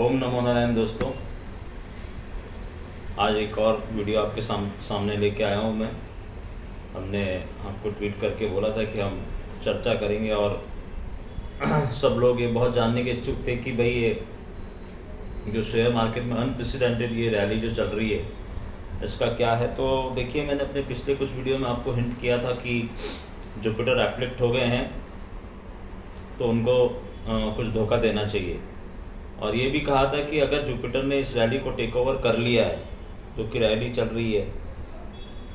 ओम नमो नारायण दोस्तों। आज एक और वीडियो आपके सामने लेके आया हूँ मैं। हमने आपको ट्वीट करके बोला था कि हम चर्चा करेंगे और सब लोग ये बहुत जानने के इच्छुक थे कि भाई ये जो शेयर मार्केट में अनप्रेसिडेंटेड ये रैली जो चल रही है इसका क्या है। तो देखिए, मैंने अपने पिछले कुछ वीडियो में आपको हिंट किया था कि जुपिटर एफ्लिक्ट हो गए हैं तो उनको कुछ धोखा देना चाहिए, और ये भी कहा था कि अगर जुपिटर ने इस रैली को टेक ओवर कर लिया है, जो कि रैली चल रही है,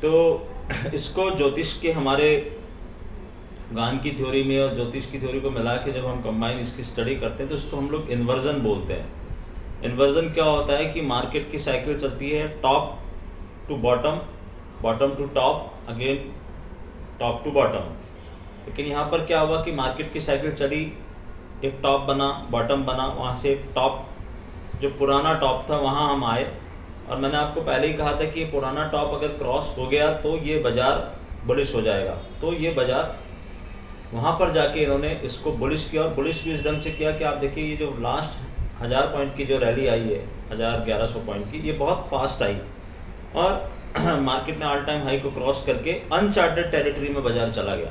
तो इसको ज्योतिष के हमारे ज्ञान की थ्योरी में और ज्योतिष की थ्योरी को मिला के जब हम कंबाइन इसकी स्टडी करते हैं तो इसको हम लोग इन्वर्जन बोलते हैं। इन्वर्जन क्या होता है कि मार्केट की साइकिल चलती है top to bottom, bottom to top, again top to bottom. लेकिन यहाँ पर क्या हुआ कि मार्केट की साइकिल चली, एक टॉप बना, बॉटम बना, वहाँ से एक टॉप, जो पुराना टॉप था वहाँ हम आए, और मैंने आपको पहले ही कहा था कि ये पुराना टॉप अगर क्रॉस हो गया तो ये बाज़ार बुलिश हो जाएगा। तो ये बाज़ार वहाँ पर जाके इन्होंने इसको बुलिश किया, और बुलिश भी इस ढंग से किया कि आप देखिए ये जो लास्ट 1000 पॉइंट की जो रैली आई है, 1100 पॉइंट की, ये बहुत फास्ट आई और मार्केट ने ऑल टाइम हाई को क्रॉस करके अनचार्टेड टेरिटरी में बाज़ार चला गया।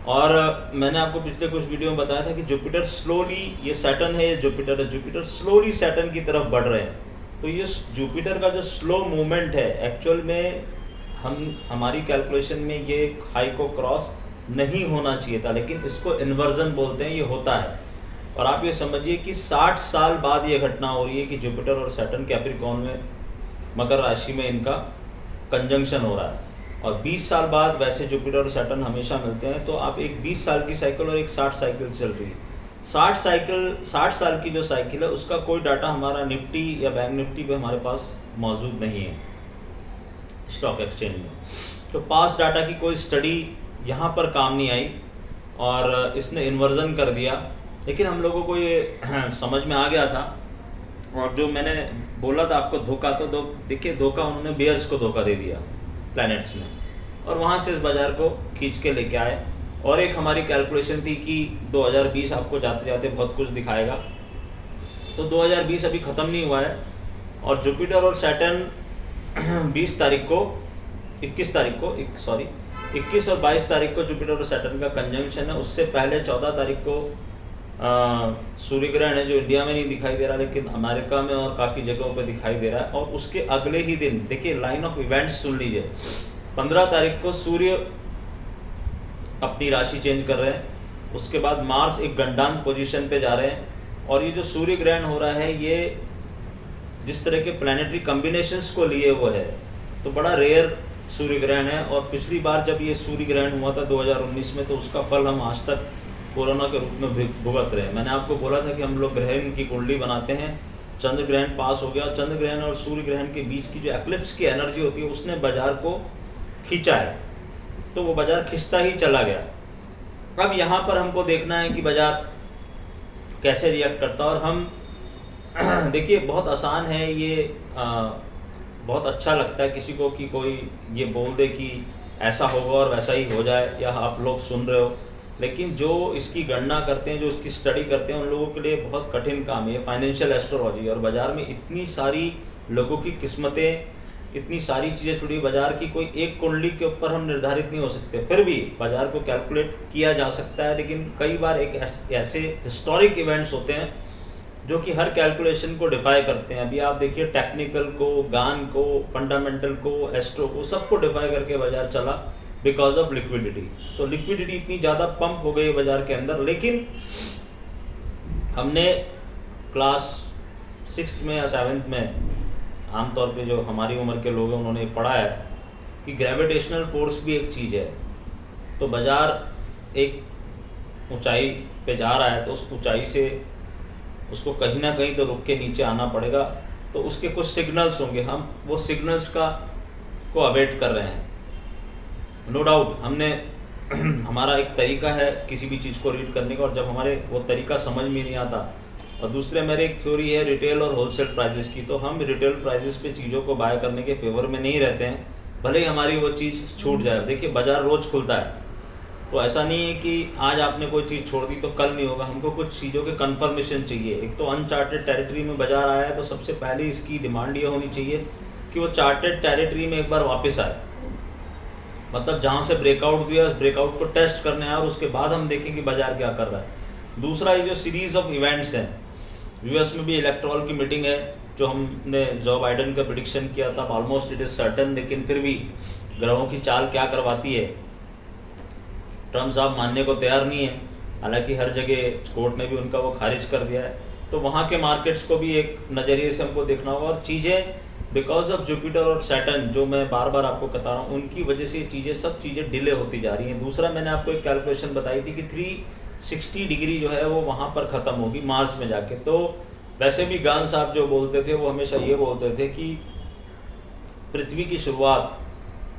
और मैंने आपको पिछले कुछ वीडियो में बताया था कि जुपिटर स्लोली, ये सैटर्न है, ये जुपिटर है, जुपिटर स्लोली सैटर्न की तरफ बढ़ रहे हैं। तो ये जुपिटर का जो स्लो मूवमेंट है, एक्चुअल में हमारी कैलकुलेशन में ये हाई को क्रॉस नहीं होना चाहिए था, लेकिन इसको इन्वर्जन बोलते हैं, ये होता है। और आप ये समझिए कि 60 साल बाद ये घटना हो रही है कि जुपिटर और सैटर्न कैप्रिकॉर्न में, मकर राशि में इनका कंजंक्शन हो रहा है। और 20 साल बाद वैसे जुपिटर और सैटर्न हमेशा मिलते हैं। तो आप एक 20 साल की साइकिल और एक 60 साइकिल चल रही है। 60 साल की जो साइकिल है उसका कोई डाटा हमारा निफ्टी या बैंक निफ्टी पे हमारे पास मौजूद नहीं है स्टॉक एक्सचेंज में। तो पास डाटा की कोई स्टडी यहाँ पर काम नहीं आई और इसने इन्वर्जन कर दिया। लेकिन हम लोगों को ये समझ में आ गया था, और जो मैंने बोला था आपको धोखा, तो देखिए धोखा उन्होंने बेयर्स को धोखा दे दिया प्लैनेट्स में, और वहाँ से इस बाज़ार को खींच के लेके आए। और एक हमारी कैलकुलेशन थी कि 2020 आपको जाते जाते बहुत कुछ दिखाएगा। तो 2020 अभी ख़त्म नहीं हुआ है, और जुपिटर और सैटर्न 21 और 22 तारीख को जुपिटर और सैटर्न का कंजंक्शन है। उससे पहले 14 तारीख को सूर्य ग्रहण है, जो इंडिया में नहीं दिखाई दे रहा लेकिन अमेरिका में और काफ़ी जगहों पे दिखाई दे रहा है। और उसके अगले ही दिन देखिए लाइन ऑफ इवेंट्स सुन लीजिए, 15 तारीख को सूर्य अपनी राशि चेंज कर रहे हैं, उसके बाद मार्स एक गंडान पोजीशन पे जा रहे हैं। और ये जो सूर्य ग्रहण हो रहा है ये जिस तरह के प्लैनेटरी कम्बिनेशंस को लिए वो है, तो बड़ा रेयर सूर्य ग्रहण है। और पिछली बार जब ये सूर्य ग्रहण हुआ था 2019 में, तो उसका फल हम आज तक कोरोना के रूप में भुगत रहे हैं। मैंने आपको बोला था कि हम लोग ग्रहण की कुंडली बनाते हैं, चंद्र ग्रहण पास हो गया, चंद्र ग्रहण और सूर्य ग्रहण के बीच की जो एक्लिप्स की एनर्जी होती है उसने बाजार को खींचा है, तो वो बाजार खिंचता ही चला गया। अब यहाँ पर हमको देखना है कि बाजार कैसे रिएक्ट करता है। और हम देखिए बहुत आसान है ये, बहुत अच्छा लगता है किसी को कि कोई ये बोल दे कि ऐसा होगा और वैसा ही हो जाए, या आप लोग सुन रहे हो। लेकिन जो इसकी गणना करते हैं, जो इसकी स्टडी करते हैं, उन लोगों के लिए बहुत कठिन काम है फाइनेंशियल एस्ट्रोलॉजी। और बाज़ार में इतनी सारी लोगों की किस्मतें, इतनी सारी चीज़ें जुड़ी, बाज़ार की कोई एक कुंडली के ऊपर हम निर्धारित नहीं हो सकते। फिर भी बाज़ार को कैलकुलेट किया जा सकता है, लेकिन कई बार एक ऐसे हिस्टोरिक इवेंट्स होते हैं जो कि हर कैलकुलेशन को डिफाई करते हैं। अभी आप देखिए टेक्निकल को, गान को, फंडामेंटल को, एस्ट्रो को, सबको डिफाई करके बाज़ार चला बिकॉज ऑफ लिक्विडिटी। तो लिक्विडिटी इतनी ज़्यादा पंप हो गई है बाज़ार के अंदर। लेकिन हमने क्लास 6th में या 7th में, आमतौर पे जो हमारी उम्र के लोग हैं उन्होंने पढ़ा है कि ग्रेविटेशनल फोर्स भी एक चीज़ है। तो बाज़ार एक ऊंचाई पे जा रहा है तो उस ऊंचाई से उसको कहीं ना कहीं तो रुक के नीचे आना पड़ेगा। तो उसके कुछ सिग्नल्स होंगे, हम वो सिग्नल्स को अवेट कर रहे हैं। नो डाउट हमने हमारा एक तरीका है किसी भी चीज़ को रीड करने का, और जब हमारे वो तरीका समझ में नहीं आता, और दूसरे मेरे एक थ्योरी है रिटेल और होलसेल प्राइजेस की, तो हम रिटेल प्राइजेस पे चीज़ों को बाय करने के फेवर में नहीं रहते हैं, भले ही हमारी वो चीज़ छूट जाए। देखिए बाज़ार रोज़ खुलता है, तो ऐसा नहीं है कि आज आपने कोई चीज़ छोड़ दी तो कल नहीं होगा, हमको कुछ चीज़ों के कंफर्मेशन चाहिए। एक तो अनचार्टेड टेरिटरी में बाजार आया है, तो सबसे पहले इसकी डिमांड ये होनी चाहिए कि वो चार्टेड टेरिटरी में एक बार वापस आए, मतलब जहाँ से ब्रेकआउट दिया उस ब्रेकआउट को टेस्ट करने आए और उसके बाद हम देखें कि बाजार क्या कर रहा है। दूसरा, ये जो सीरीज ऑफ इवेंट्स हैं, यूएस में भी इलेक्टोरल की मीटिंग है, जो हमने जो बाइडन का प्रेडिक्शन किया था ऑलमोस्ट इट इज सर्टन, लेकिन फिर भी ग्रहों की चाल क्या करवाती है, ट्रम्प साहब मानने को तैयार नहीं है, हालांकि हर जगह कोर्ट ने भी उनका वो खारिज कर दिया है। तो वहाँ के मार्केट्स को भी एक नज़रिए से हमको देखना होगा, और चीज़ें बिकॉज ऑफ जुपिटर और सैटर्न, जो मैं बार बार आपको बता रहा हूँ, उनकी वजह से ये चीज़ें सब चीज़ें डिले होती जा रही हैं। दूसरा, मैंने आपको एक कैलकुलेशन बताई थी कि 360 डिग्री जो है वो वहाँ पर ख़त्म होगी मार्च में जाके। तो वैसे भी गान साहब जो बोलते थे वो हमेशा ये बोलते थे कि पृथ्वी की शुरुआत,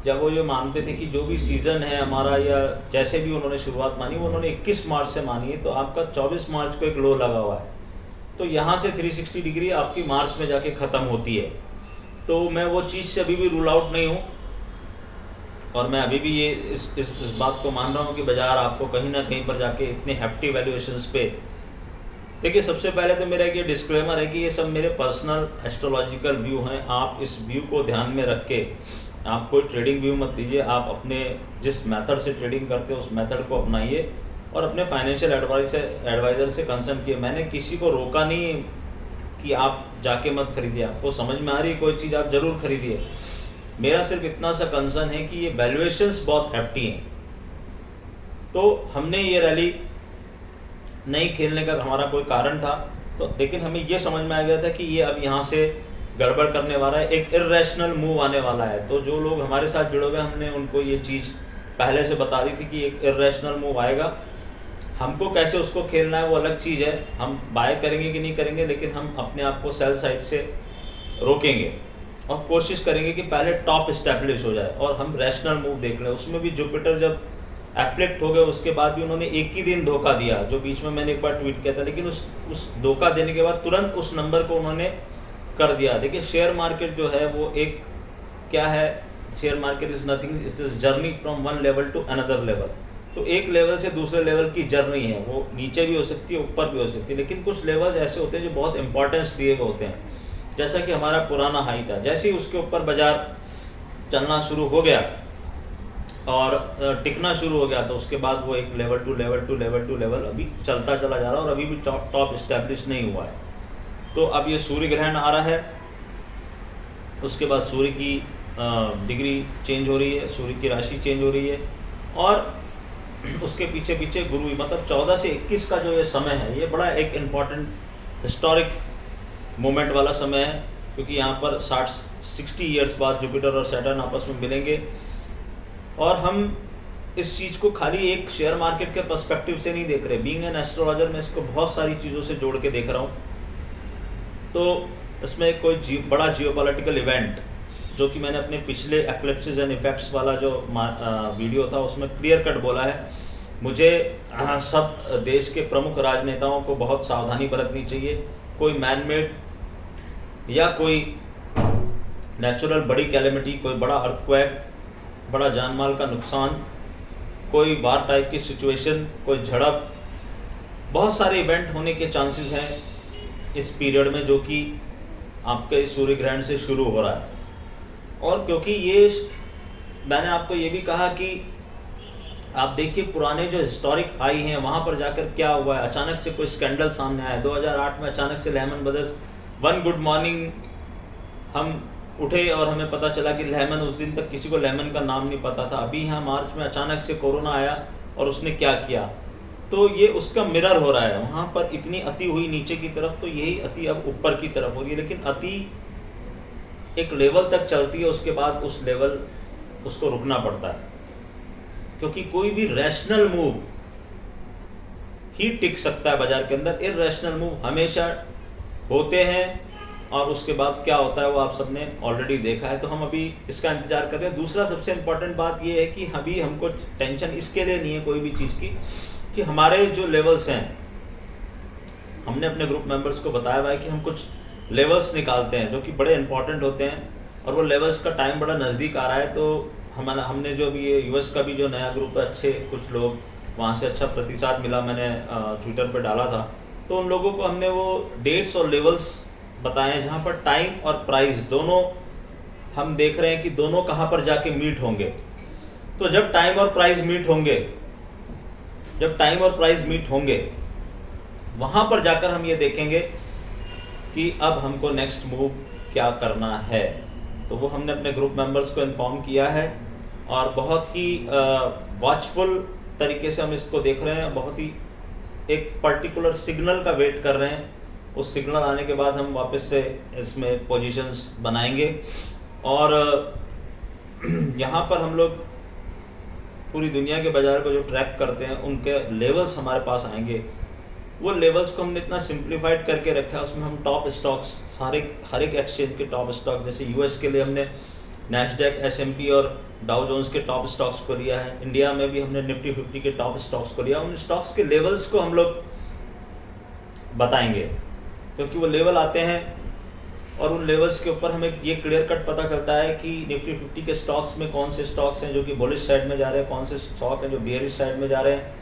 जब वो ये मानते थे कि जो भी सीज़न है हमारा, या जैसे भी उन्होंने शुरुआत मानी, वो उन्होंने 21 मार्च से मानी है, तो आपका 24 मार्च को एक लो लगा हुआ है, तो यहाँ से 360 डिग्री आपकी मार्च में जाके ख़त्म होती है। तो मैं वो चीज़ से अभी भी रूल आउट नहीं हूँ, और मैं अभी भी ये इस बात को मान रहा हूँ कि बाजार आपको कहीं ना कहीं पर जाके इतने हैफ्टी वैल्यूएशंस पे, देखिए सबसे पहले तो मेरा ये डिस्क्लेमर है कि ये सब मेरे पर्सनल एस्ट्रोलॉजिकल व्यू हैं। आप इस व्यू को ध्यान में रख के आप कोई ट्रेडिंग व्यू मत दीजिए, आप अपने जिस मेथड से ट्रेडिंग करते हो उस मेथड को अपनाइए और अपने फाइनेंशियल एडवाइज़र से कंसल्ट किए। मैंने किसी को रोका नहीं कि आप जाके मत खरीदिए, आपको समझ में आ रही है कोई चीज़ आप ज़रूर खरीदिए। मेरा सिर्फ इतना सा कंसर्न है कि ये वैल्यूएशंस बहुत हैफ्टी हैं, तो हमने ये रैली नहीं खेलने का हमारा कोई कारण था, तो लेकिन हमें ये समझ में आ गया था कि ये अब यहाँ से गड़बड़ करने वाला है, एक इर्रेशनल मूव आने वाला है। तो जो लोग हमारे साथ जुड़े हुए, हमने उनको ये चीज़ पहले से बता दी थी कि एक इर्रेशनल मूव आएगा, हमको कैसे उसको खेलना है वो अलग चीज़ है, हम बाय करेंगे कि नहीं करेंगे, लेकिन हम अपने आप को सेल साइड से रोकेंगे और कोशिश करेंगे कि पहले टॉप इस्टेब्लिश हो जाए और हम रैशनल मूव देख लें। उसमें भी जुपिटर जब एप्लेक्ट हो गए उसके बाद भी उन्होंने एक ही दिन धोखा दिया, जो बीच में मैंने एक बार ट्वीट किया था, लेकिन उस धोखा देने के बाद तुरंत उस नंबर को उन्होंने कर दिया। देखिए शेयर मार्केट जो है वो एक क्या है, share market is nothing, is this journey from one level to another level. तो एक लेवल से दूसरे लेवल की जर्नी है, वो नीचे भी हो सकती है ऊपर भी हो सकती है, लेकिन कुछ लेवल्स ऐसे होते हैं जो बहुत इंपॉर्टेंस दिए हुए होते हैं। जैसा कि हमारा पुराना हाई था, जैसे ही उसके ऊपर बाजार चलना शुरू हो गया और टिकना शुरू हो गया, तो उसके बाद वो एक level to level to level to level अभी चलता चला जा रहा है और अभी भी टॉप इस्टेब्लिश नहीं हुआ है। तो अब ये सूर्य ग्रहण आ रहा है, उसके बाद सूर्य की डिग्री चेंज हो रही है, सूर्य की राशि चेंज हो रही है, और उसके पीछे पीछे गुरु, मतलब 14 से 21 का जो ये समय है, ये बड़ा एक इम्पॉर्टेंट हिस्टोरिक मोमेंट वाला समय है, क्योंकि यहाँ पर 60 ईयर्स बाद जुपिटर और सैटर्न आपस में मिलेंगे। और हम इस चीज़ को खाली एक शेयर मार्केट के पर्सपेक्टिव से नहीं देख रहे, बीइंग एन एस्ट्रोलॉजर मैं इसको बहुत सारी चीज़ों से जोड़ के देख रहा हूँ। तो इसमें कोई बड़ा जियोपॉलिटिकल इवेंट, जो कि मैंने अपने पिछले एक्लिप्सिस एंड इफेक्ट्स वाला जो वीडियो था उसमें क्लियर कट बोला है, मुझे सब देश के प्रमुख राजनेताओं को बहुत सावधानी बरतनी चाहिए। कोई मैनमेड या कोई नेचुरल बड़ी कैलेमिटी, कोई बड़ा अर्थक्वेक, बड़ा जानमाल का नुकसान, कोई वार टाइप की सिचुएशन, कोई झड़प, बहुत सारे इवेंट होने के चांसेस हैं इस पीरियड में, जो कि आपके सूर्य ग्रहण से शुरू हो रहा है। और क्योंकि ये मैंने आपको ये भी कहा कि आप देखिए पुराने जो हिस्टोरिक हाई हैं वहाँ पर जाकर क्या हुआ है, अचानक से कोई स्कैंडल सामने आया। 2008 में अचानक से Lehman Brothers, one good morning हम उठे और हमें पता चला कि लेमन, उस दिन तक किसी को लेमन का नाम नहीं पता था। अभी यहाँ मार्च में अचानक से कोरोना आया और उसने क्या किया, तो ये उसका मिरर हो रहा है। वहाँ पर इतनी अति हुई नीचे की तरफ, तो यही अति अब ऊपर की तरफ हो रही है। लेकिन अति एक लेवल तक चलती है, उसके बाद उस लेवल उसको रुकना पड़ता है, क्योंकि कोई भी रैशनल मूव ही टिक सकता है बाजार के अंदर, इररेशनल मूव हमेशा होते हैं। और उसके बाद क्या होता है वो आप सबने ऑलरेडी देखा है, तो हम अभी इसका इंतजार कर रहे हैं। दूसरा सबसे इम्पोर्टेंट बात ये है कि अभी हमको टेंशन इसके लिए नहीं है कोई भी चीज़ की, कि हमारे जो लेवल्स हैं, हमने अपने ग्रुप मेंबर्स को बताया हुआ है कि हम कुछ लेवल्स निकालते हैं जो कि बड़े इंपॉर्टेंट होते हैं, और वो लेवल्स का टाइम बड़ा नज़दीक आ रहा है। तो हमने जो अभी ये यूएस का भी जो नया ग्रुप है, अच्छे कुछ लोग वहाँ से अच्छा प्रतिसाद मिला, मैंने ट्विटर पर डाला था, तो उन लोगों को हमने वो डेट्स और लेवल्स बताए हैं जहाँ पर टाइम और प्राइस दोनों हम देख रहे हैं कि दोनों कहाँ पर जाके मीट होंगे। तो जब टाइम और प्राइस मीट होंगे वहाँ पर जाकर हम ये देखेंगे कि अब हमको नेक्स्ट मूव क्या करना है। तो वो हमने अपने ग्रुप मेंबर्स को इन्फॉर्म किया है और बहुत ही वॉचफुल तरीके से हम इसको देख रहे हैं, बहुत ही एक पर्टिकुलर सिग्नल का वेट कर रहे हैं। उस सिग्नल आने के बाद हम वापस से इसमें पोजीशंस बनाएंगे और यहाँ पर हम लोग पूरी दुनिया के बाजार को जो ट्रैक करते हैं उनके लेवल्स हमारे पास आएंगे। वो लेवल्स को हमने इतना सिंप्लीफाइड करके रखा है, उसमें हम टॉप स्टॉक्स हर एक एक्सचेंज के टॉप स्टॉक, जैसे यूएस के लिए हमने नैस्डैक, एसएमपी और डाउ जोन्स के टॉप स्टॉक्स को लिया है। इंडिया में भी हमने निफ्टी 50 के टॉप स्टॉक्स को लिया। उन स्टॉक्स के लेवल्स को हम लोग बताएंगे क्योंकि वो लेवल आते हैं और उन लेवल्स के ऊपर हमें ये क्लियर कट पता चलता है कि निफ्टी 50 के स्टॉक्स में कौन से स्टॉक्स हैं जो कि बुलिश साइड में जा रहे हैं, कौन से स्टॉक हैं जो बियरिश साइड में जा रहे हैं,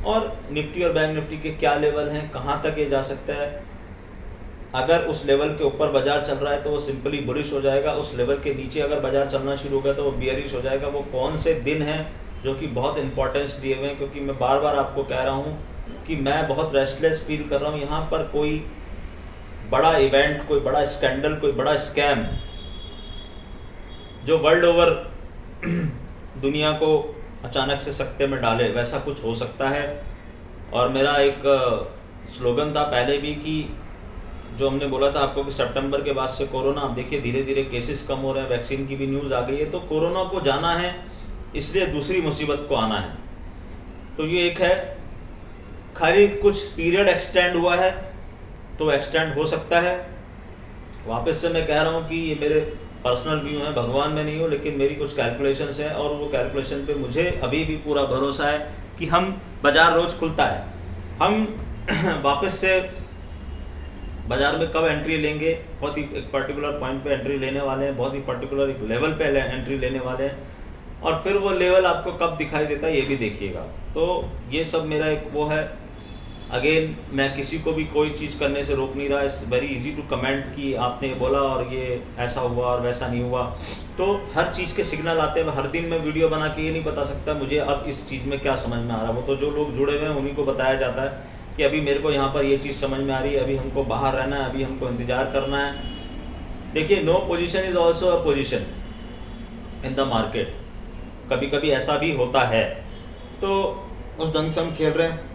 और निफ्टी और बैंक निफ्टी के क्या लेवल हैं, कहाँ तक ये जा सकता है। अगर उस लेवल के ऊपर बाजार चल रहा है तो वो सिंपली बुलिश हो जाएगा, उस लेवल के नीचे अगर बाजार चलना शुरू हो गया तो वो बियरिश हो जाएगा। वो कौन से दिन हैं जो कि बहुत इंपॉर्टेंस दिए हुए हैं, क्योंकि मैं बार बार आपको कह रहा हूँ कि मैं बहुत रेस्टलेस फील कर रहा हूँ। यहाँ पर कोई बड़ा इवेंट, कोई बड़ा स्कैंडल, कोई बड़ा स्कैम जो वर्ल्ड ओवर दुनिया को अचानक से सकते में डाले, वैसा कुछ हो सकता है। और मेरा एक स्लोगन था पहले भी कि जो हमने बोला था आपको कि सितंबर के बाद से कोरोना, आप देखिए धीरे धीरे केसेस कम हो रहे हैं, वैक्सीन की भी न्यूज़ आ गई है, तो कोरोना को जाना है इसलिए दूसरी मुसीबत को आना है। तो ये एक है, खाली कुछ पीरियड एक्सटेंड हुआ है तो एक्सटेंड हो सकता है। वापस से मैं कह रहा हूँ कि ये मेरे पर्सनल व्यू है, भगवान में नहीं हूँ, लेकिन मेरी कुछ कैलकुलेशंस हैं और वो कैलकुलेशन पे मुझे अभी भी पूरा भरोसा है कि हम बाजार रोज खुलता है, हम वापस से बाजार में कब एंट्री लेंगे, बहुत ही एक पर्टिकुलर पॉइंट पे एंट्री लेने वाले हैं, बहुत ही पर्टिकुलर एक लेवल पे एंट्री लेने वाले हैं, और फिर वो लेवल आपको कब दिखाई देता है ये भी देखिएगा। तो ये सब मेरा एक वो है। अगेन मैं किसी को भी कोई चीज़ करने से रोक नहीं रहा। It's very easy to comment कि आपने ये बोला और ये ऐसा हुआ और वैसा नहीं हुआ। तो हर चीज़ के सिग्नल आते हैं। हर दिन मैं वीडियो बना के ये नहीं बता सकता मुझे अब इस चीज़ में क्या समझ में आ रहा है। वो तो जो लोग जुड़े हुए हैं उन्हीं को बताया जाता है कि अभी मेरे को यहाँ पर ये चीज़ समझ में आ रही है, अभी हमको बाहर रहना है, अभी हमको इंतज़ार करना है। देखिए, no position is also a position in the market. कभी कभी ऐसा भी होता है, तो उस ढंग से हम खेल रहे हैं।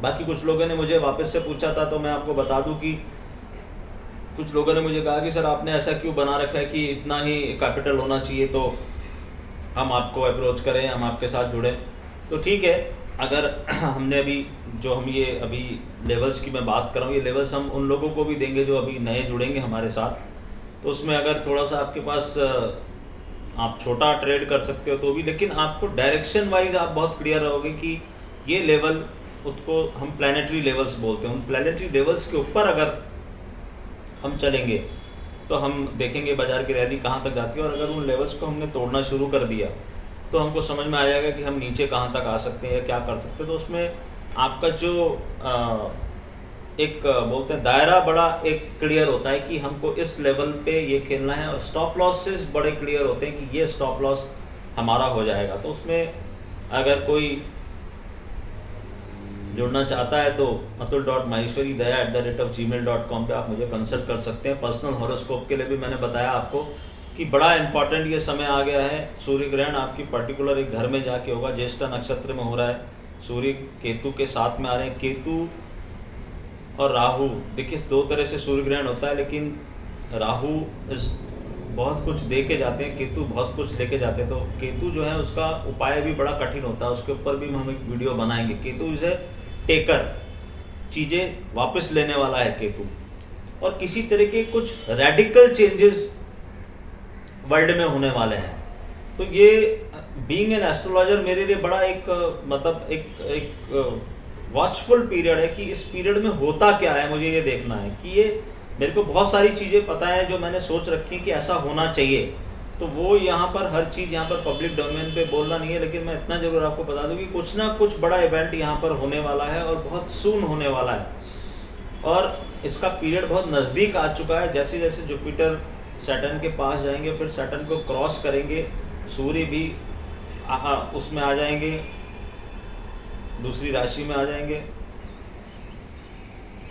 बाकी कुछ लोगों ने मुझे वापस से पूछा था, तो मैं आपको बता दूं कि कुछ लोगों ने मुझे कहा कि सर आपने ऐसा क्यों बना रखा है कि इतना ही कैपिटल होना चाहिए तो हम आपको अप्रोच करें, हम आपके साथ जुड़ें। तो ठीक है, अगर हमने अभी जो हम ये अभी लेवल्स की मैं बात कर रहा हूँ, ये लेवल्स हम उन लोगों को भी देंगे जो अभी नए जुड़ेंगे हमारे साथ। तो उसमें अगर थोड़ा सा आपके पास आप छोटा ट्रेड कर सकते हो तो भी, लेकिन आपको डायरेक्शन वाइज आप बहुत क्लियर रहोगे कि ये लेवल, उसको हम प्लानिटरी लेवल्स बोलते हैं, उन प्लानिटरी लेवल्स के ऊपर अगर हम चलेंगे तो हम देखेंगे बाजार की रैली कहाँ तक जाती है। और अगर उन लेवल्स को हमने तोड़ना शुरू कर दिया तो हमको समझ में आ जाएगा कि हम नीचे कहाँ तक आ सकते हैं या क्या कर सकते हैं। तो उसमें आपका जो एक बोलते हैं दायरा बड़ा एक क्लियर होता है कि हमको इस लेवल पे ये खेलना है, और स्टॉप लॉसेस बड़े क्लियर होते हैं कि ये स्टॉप लॉस हमारा हो जाएगा। तो उसमें अगर कोई जुड़ना चाहता है तो atul.maheshwaridaya@gmail.com पे आप मुझे कंसल्ट कर सकते हैं। पर्सनल हॉरोस्कोप के लिए भी मैंने बताया आपको कि बड़ा इंपॉर्टेंट ये समय आ गया है। सूर्य ग्रहण आपकी पर्टिकुलर एक घर में जाके होगा, ज्येष्ठा नक्षत्र में हो रहा है, सूर्य केतु के साथ में आ रहे हैं। केतु और राहु, देखिए दो तरह से सूर्य ग्रहण होता है, लेकिन राहु बहुत कुछ दे के जाते हैं, केतु बहुत कुछ लेके जाते हैं। तो केतु जो है उसका उपाय भी बड़ा कठिन होता है, उसके ऊपर भी हम एक वीडियो बनाएंगे। केतु इज ए टेकर, चीज़ें वापस लेने वाला है केतु, और किसी तरह के कुछ रेडिकल चेंजेस वर्ल्ड में होने वाले हैं। तो ये बीइंग एन एस्ट्रोलॉजर मेरे लिए बड़ा एक मतलब एक वॉचफुल पीरियड है कि इस पीरियड में होता क्या है, मुझे ये देखना है कि ये मेरे को बहुत सारी चीज़ें पता है जो मैंने सोच रखी कि ऐसा होना चाहिए। तो वो यहाँ पर हर चीज़ यहाँ पर पब्लिक डोमेन पे बोलना नहीं है, लेकिन मैं इतना ज़रूर आपको बता दूँ कि कुछ ना कुछ बड़ा इवेंट यहाँ पर होने वाला है और बहुत सून होने वाला है, और इसका पीरियड बहुत नज़दीक आ चुका है। जैसे जैसे जुपिटर सैटर्न के पास जाएंगे, फिर सैटर्न को क्रॉस करेंगे, सूर्य भी उसमें आ जाएंगे, दूसरी राशि में आ जाएंगे,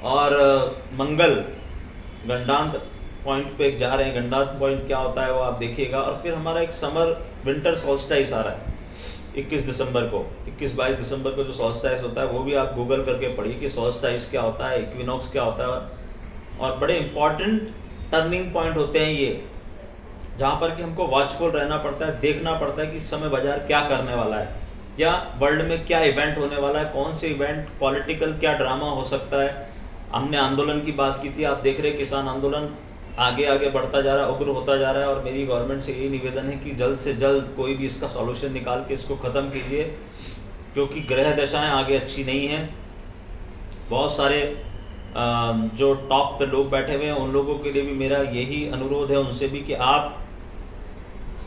और मंगल गंडांत पॉइंट पे जा रहे हैं। गंडांत पॉइंट क्या होता है वो आप देखिएगा। और फिर हमारा एक समर विंटर सॉल्स्टाइस आ रहा है 21 दिसंबर को, 21-22 दिसंबर को जो सॉल्स्टाइस होता है वो भी आप गूगल करके पढ़िए कि सॉल्स्टाइस क्या होता है, इक्विनॉक्स क्या होता है। और बड़े इंपॉर्टेंट टर्निंग पॉइंट होते हैं ये, जहाँ पर कि हमको वॉचफुल रहना पड़ता है, देखना पड़ता है कि इस समय बाजार क्या करने वाला है, या वर्ल्ड में क्या इवेंट होने वाला है, कौन से इवेंट, पॉलिटिकल क्या ड्रामा हो सकता है। हमने आंदोलन की बात की थी, आप देख रहे हैं किसान आंदोलन आगे आगे बढ़ता जा रहा है, उग्र होता जा रहा है। और मेरी गवर्नमेंट से यही निवेदन है कि जल्द से जल्द कोई भी इसका सॉल्यूशन निकाल के इसको ख़त्म कीजिए, क्योंकि ग्रह दशाएं आगे अच्छी नहीं हैं। बहुत सारे जो टॉप पे लोग बैठे हुए हैं उन लोगों के लिए भी मेरा यही अनुरोध है उनसे भी कि आप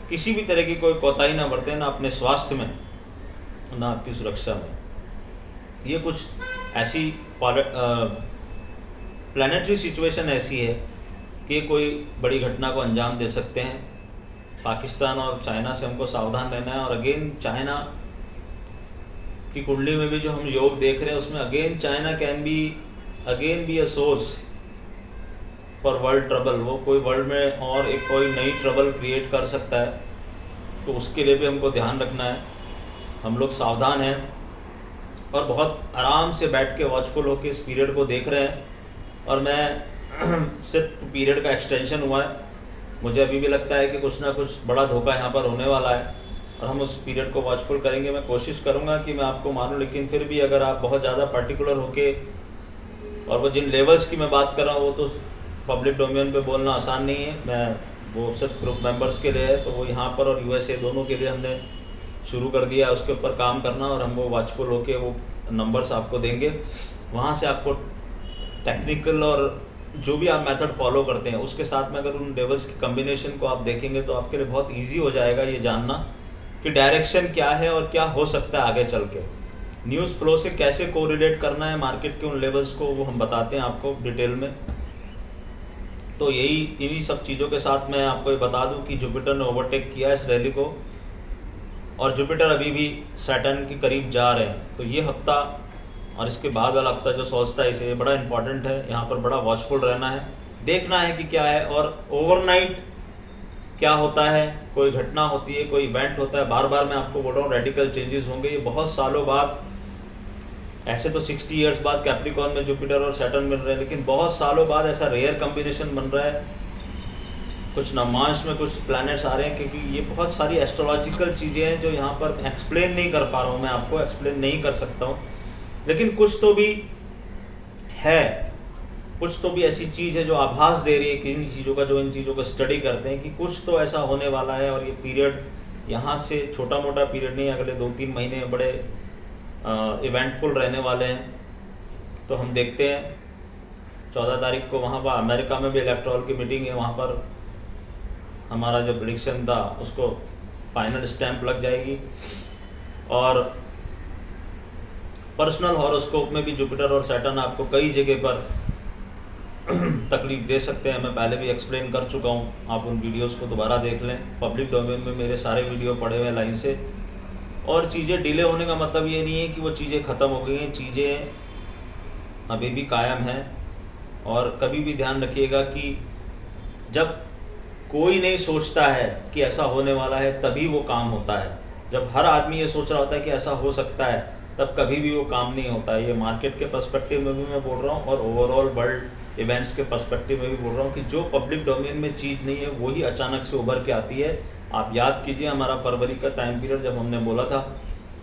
किसी भी तरह की कोई कोताही ना बरतें, ना अपने स्वास्थ्य में ना आपकी सुरक्षा में। ये कुछ ऐसी प्लानिटरी सिचुएशन ऐसी है कि कोई बड़ी घटना को अंजाम दे सकते हैं। पाकिस्तान और चाइना से हमको सावधान रहना है। और अगेन चाइना की कुंडली में भी जो हम योग देख रहे हैं उसमें again China can be again be a source for world trouble. वो कोई वर्ल्ड में और एक कोई नई ट्रबल क्रिएट कर सकता है, तो उसके लिए भी हमको ध्यान रखना है। हम लोग सावधान हैं और बहुत आराम से बैठ के वॉचफुल होकर इस पीरियड को देख रहे हैं। और मैं सिर्फ पीरियड का एक्सटेंशन हुआ है, मुझे अभी भी लगता है कि कुछ ना कुछ बड़ा धोखा यहाँ पर होने वाला है और हम उस पीरियड को वॉचफुल करेंगे। मैं कोशिश करूँगा कि मैं आपको मानूँ, लेकिन फिर भी अगर आप बहुत ज़्यादा पर्टिकुलर होके, और वो जिन लेवल्स की मैं बात कर रहा हूँ वो तो पब्लिक डोमेन पे बोलना आसान नहीं है, मैं वो सिर्फ ग्रुप मेंबर्स के लिए है। तो वो यहाँ पर और यूएसए दोनों के लिए हमने शुरू कर दिया है उसके ऊपर काम करना, और हम वो वॉचफुल होके वो नंबर्स आपको देंगे। वहाँ से आपको टेक्निकल और जो भी आप मेथड फॉलो करते हैं उसके साथ में अगर उन लेवल्स की कम्बिनेशन को आप देखेंगे तो आपके लिए बहुत ईजी हो जाएगा ये जानना कि डायरेक्शन क्या है और क्या हो सकता है आगे चल के। न्यूज़ फ्लो से कैसे कोरिलेट करना है मार्केट के उन लेवल्स को, वो हम बताते हैं आपको डिटेल में। तो यही इन्हीं सब चीज़ों के साथ मैं आपको ये बता दूं कि जुपिटर ने ओवरटेक किया इस रैली को, और जुपिटर अभी भी सैटर्न के करीब जा रहे हैं। तो ये हफ्ता और इसके बाद वाला हफ्ता जो सोचता है ये बड़ा इंपॉर्टेंट है, यहाँ पर बड़ा वॉचफुल रहना है, देखना है कि क्या है। और ओवरनाइट क्या होता है, कोई घटना होती है, कोई इवेंट होता है, बार बार मैं आपको बोल रहा हूँ रेडिकल चेंजेस होंगे। ये बहुत सालों बाद, ऐसे तो 60 ईयर्स बाद कैप्रिकॉर्न में जुपिटर और सैटर्न मिल रहे हैं, लेकिन बहुत सालों बाद ऐसा रेयर कॉम्बिनेशन बन रहा है। कुछ नवमांश में कुछ प्लैनेट्स आ रहे हैं, क्योंकि ये बहुत सारी एस्ट्रोलॉजिकल चीज़ें हैं जो यहाँ पर एक्सप्लेन नहीं कर पा रहा हूँ, मैं आपको एक्सप्लेन नहीं कर सकता हूँ, लेकिन कुछ तो भी है, कुछ तो भी ऐसी चीज़ है जो आभास दे रही है कि इन चीज़ों का, जो इन चीज़ों को स्टडी करते हैं कि कुछ तो ऐसा होने वाला है। और ये पीरियड यहाँ से छोटा मोटा पीरियड नहीं, अगले 2-3 महीने बड़े इवेंटफुल रहने वाले हैं। तो हम देखते हैं 14 तारीख को वहाँ पर अमेरिका में भी इलेक्ट्रॉल की मीटिंग है, वहाँ पर हमारा जो प्रेडिक्शन था उसको फाइनल स्टैंप लग जाएगी। और पर्सनल हॉरोस्कोप में भी जुपिटर और सैटर्न आपको कई जगह पर तकलीफ दे सकते हैं, मैं पहले भी एक्सप्लेन कर चुका हूँ, आप उन वीडियोस को दोबारा देख लें। पब्लिक डोमेन में मेरे सारे वीडियो पड़े हुए हैं लाइन से। और चीज़ें डिले होने का मतलब ये नहीं है कि वो चीज़ें ख़त्म हो गई हैं, चीज़ें अभी भी कायम हैं। और कभी भी ध्यान रखिएगा कि जब कोई नहीं सोचता है कि ऐसा होने वाला है तभी वो काम होता है। जब हर आदमी ये सोच रहा होता है कि ऐसा हो सकता है तब कभी भी वो काम नहीं होता है। ये मार्केट के पर्सपेक्टिव में भी मैं बोल रहा हूँ और ओवरऑल वर्ल्ड इवेंट्स के पर्सपेक्टिव में भी बोल रहा हूँ कि जो पब्लिक डोमेन में चीज़ नहीं है वही अचानक से उभर के आती है। आप याद कीजिए हमारा फरवरी का टाइम पीरियड जब हमने बोला था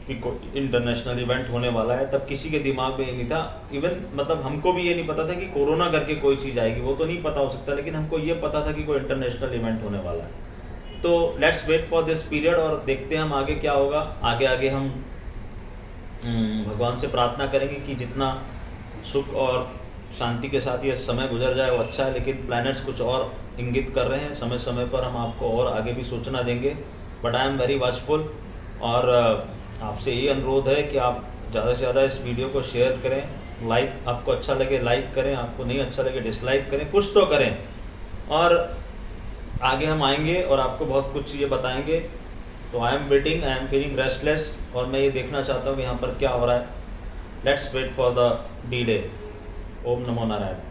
कि इंटरनेशनल इवेंट होने वाला है, तब किसी के दिमाग में ये नहीं था। इवन मतलब हमको भी ये नहीं पता था कि कोरोना करके कोई चीज़ आएगी, वो तो नहीं पता हो सकता, लेकिन हमको ये पता था कि कोई इंटरनेशनल इवेंट होने वाला है। तो let's wait for this period और देखते हैं हम आगे क्या होगा। आगे आगे हम भगवान से प्रार्थना करेंगे कि जितना सुख और शांति के साथ ये समय गुजर जाए वो अच्छा है, लेकिन प्लैनेट्स कुछ और इंगित कर रहे हैं। समय समय पर हम आपको और आगे भी सूचना देंगे, but I am very watchful. और आपसे यही अनुरोध है कि आप ज़्यादा से ज़्यादा इस वीडियो को शेयर करें, लाइक, आपको अच्छा लगे लाइक करें, आपको नहीं अच्छा लगे डिसलाइक करें, कुछ तो करें। और आगे हम आएंगे और आपको बहुत कुछ चीज़ें बताएंगे। तो I am waiting, I am feeling restless, और मैं ये देखना चाहता हूँ कि यहाँ पर क्या हो रहा है। Let's wait for the D day. ओम नमो नारायण।